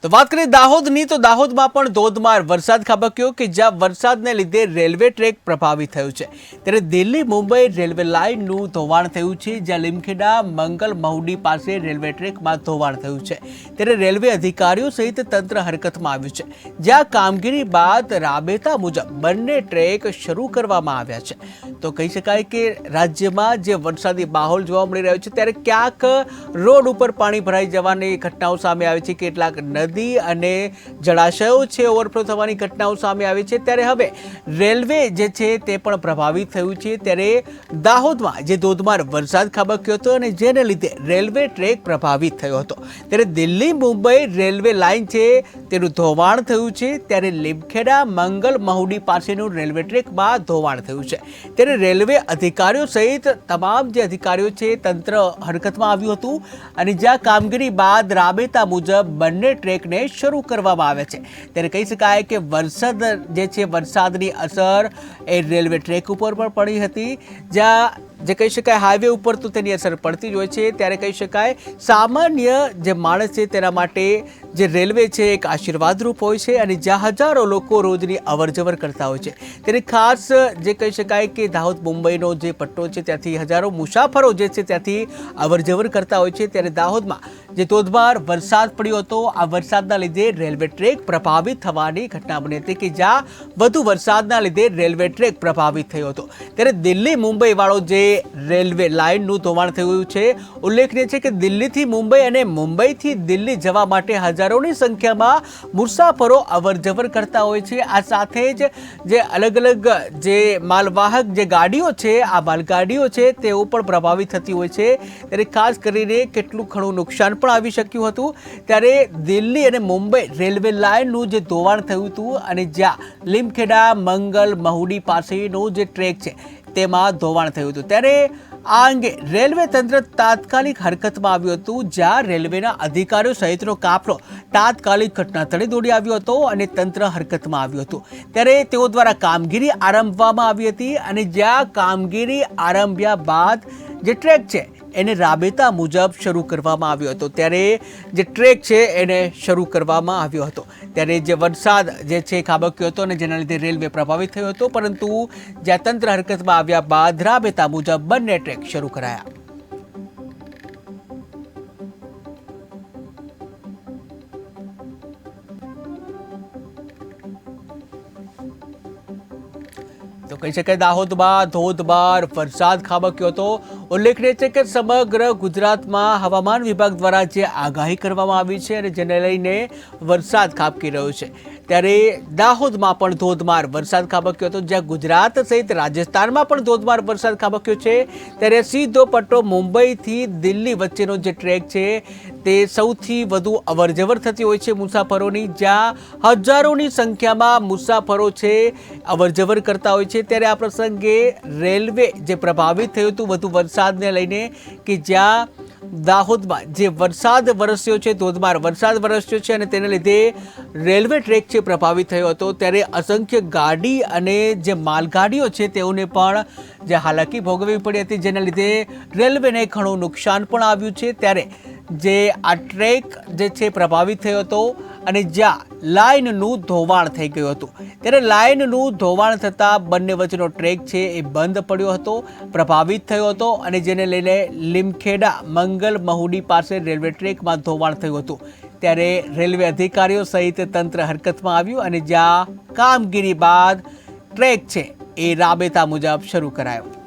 તો વાત કરીએ દાહોદની, તો દાહોદમાં પણ ધોધમાર વરસાદ ખાબક્યો કે જ્યાં વરસાદને લીધે રેલવે ટ્રેક પ્રભાવિત થયું છે। ત્યારે દિલ્હી મુંબઈ રેલવે લાઇનનું ધોવાણ થયું છે, જ્યાં લીમખેડા મંગલ મહુડી પાસે રેલવે ટ્રેકમાં ધોવાણ થયું છે। ત્યારે રેલવે અધિકારીઓ સહિત તંત્ર હરકતમાં આવ્યું છે, જ્યાં કામગીરી બાદ રાબેતા મુજબ બંને ટ્રેક શરૂ કરવામાં આવ્યા છે। તો કહી શકાય કે રાજ્યમાં જે વરસાદી માહોલ જોવા મળી રહ્યો છે, ત્યારે ક્યાંક રોડ ઉપર પાણી ભરાઈ જવાની ઘટનાઓ સામે આવી છે, કેટલાક નદી અને જળાશયો છે ઓવરફ્લો થવાની ઘટનાઓ સામે આવી છે। ત્યારે હવે રેલવે જે છે તે પણ પ્રભાવિત થયું છે। ત્યારે દાહોદમાં જે ધોધમાર વરસાદ ખાબક્યો હતો અને જેને લીધે રેલવે ટ્રેક પ્રભાવિત થયો હતો, ત્યારે દિલ્હી મુંબઈ રેલવે લાઇન છે તેનું ધોવાણ થયું છે। ત્યારે લીમખેડા મંગલ મહુડી પાસેનું રેલવે ટ્રેકમાં ધોવાણ થયું છે। ત્યારે રેલવે અધિકારીઓ સહિત તમામ જે અધિકારીઓ છે તંત્ર હરકતમાં આવ્યું હતું અને જ્યાં કામગીરી બાદ રાબેતા મુજબ બંને ટ્રેકને શરૂ કરવામાં આવે છે। ત્યારે કહી શકાય કે વરસાદ જે છે, વરસાદની અસર એ રેલવે ટ્રેક ઉપર પણ પડી હતી, જ્યાં જે કહી શકાય હાઈવે ઉપર તો તેની અસર પડતી જ હોય છે। ત્યારે કહી શકાય સામાન્ય જે માણસ છે તેના માટે જે રેલવે છે એક આશીર્વાદરૂપ હોય છે અને જ્યાં હજારો લોકો રોજની અવરજવર કરતા હોય છે। ત્યારે ખાસ જે કહી શકાય કે દાહોદ મુંબઈનો જે પટ્ટો છે ત્યાંથી હજારો મુસાફરો જે છે ત્યાંથી અવરજવર કરતા હોય છે। ત્યારે દાહોદમાં જે ધોધમાર વરસાદ પડ્યો હતો, આ વરસાદના લીધે રેલવે ટ્રેક પ્રભાવિત થવાની ઘટના બની હતી કે જ્યાં વધુ વરસાદના લીધે રેલવે ટ્રેક પ્રભાવિત થયો હતો। ત્યારે દિલ્હી મુંબઈ વાળો જે રેલવે લાઇનનું ધોવાણ થયું છે, ઉલ્લેખનીય છે કે દિલ્હીથી મુંબઈ અને મુંબઈથી દિલ્હી જવા માટે હજારોની સંખ્યામાં મુસાફરો અવરજવર કરતા હોય છે। આ સાથે જ જે અલગ અલગ જે માલવાહક જે ગાડીઓ છે, આ માલગાડીઓ છે તેઓ પણ પ્રભાવિત થતી હોય છે। ત્યારે ખાસ કરીને કેટલું ઘણું નુકસાન પણ આવી શક્યું હતું। ત્યારે દિલ્હી અને મુંબઈ રેલવે લાઇનનું જે ધોવાણ થયું હતું અને જ્યાં લીમખેડા મંગલ મહુડી પાસેનો જે ટ્રેક છે તેમાં ધોવાણ થયું હતું, ત્યારે આ અંગે રેલવે તંત્ર તાત્કાલિક હરકતમાં આવ્યું હતું, જ્યાં રેલવેના અધિકારીઓ સહિતનો કાફલો તાત્કાલિક ઘટનાસ્થળે દોડી આવ્યો હતો અને તંત્ર હરકતમાં આવ્યું હતું। ત્યારે તેઓ દ્વારા કામગીરી આરંભવામાં આવી હતી અને જ્યાં કામગીરી આરંભ્યા બાદ જે ટ્રેક છે એને રાબેતા મુજબ શરૂ કરવામાં આવ્યો હતો। ત્યારે જે ટ્રેક છે એને શરૂ કરવામાં આવ્યો હતો। ત્યારે જે વરસાદ જે છે ખાબક્યો હતો અને જેના લીધે રેલવે પ્રભાવિત થયો હતો, પરંતુ જ્યાં તંત્ર હરકતમાં આવ્યા બાદ રાબેતા મુજબ બંને ટ્રેક શરૂ કરાયા। તો કહી શકાય દાહોદમાં ધોધમાર વરસાદ ખાબક્યો હતો। ઉલ્લેખનીય છે કે સમગ્ર ગુજરાતમાં હવામાન વિભાગ દ્વારા જે આગાહી કરવામાં આવી છે અને જેને લઈને વરસાદ ખાબકી રહ્યો છે, ત્યારે દાહોદમાં પણ ધોધમાર વરસાદ ખાબક્યો હતો, જ્યાં ગુજરાત સહિત રાજસ્થાનમાં પણ ધોધમાર વરસાદ ખાબક્યો છે। ત્યારે સીધો પટ્ટો મુંબઈથી દિલ્હી વચ્ચેનો જે ટ્રેક છે તે સૌથી વધુ અવરજવર થતી હોય છે મુસાફરોની, જ્યાં હજારોની સંખ્યામાં મુસાફરો છે અવરજવર કરતા હોય છે। ત્યારે આ પ્રસંગે રેલવે જે પ્રભાવિત થયું હતું વધુ વરસાદને લઈને કે જ્યાં દાહોદમાં જે વરસાદ વરસ્યો છે, ધોધમાર વરસાદ વરસ્યો છે અને તેને લીધે રેલવે ટ્રેક છે પ્રભાવિત થયો હતો, ત્યારે અસંખ્ય ગાડી અને જે માલગાડીઓ છે તેઓને પણ જે હાલાકી ભોગવવી પડી હતી, જેના લીધે રેલવેને ઘણું નુકસાન પણ આવ્યું છે। ત્યારે જે આ ટ્રેક જે છે પ્રભાવિત થયો હતો અને જ્યાં લાઇનનું ધોવાણ થઈ ગયું હતું, ત્યારે લાઇનનું ધોવાણ થતાં બંને વચ્ચેનો ટ્રેક છે એ બંધ પડ્યો હતો, પ્રભાવિત થયો હતો અને જેને લઈને લીમખેડા મંગલ મહુડી પાસે રેલવે ટ્રેકમાં ધોવાણ થયું હતું। ત્યારે રેલવે અધિકારીઓ સહિત તંત્ર હરકતમાં આવ્યું અને જ્યાં કામગીરી બાદ ટ્રેક છે એ રાબેતા મુજબ શરૂ કરાયો।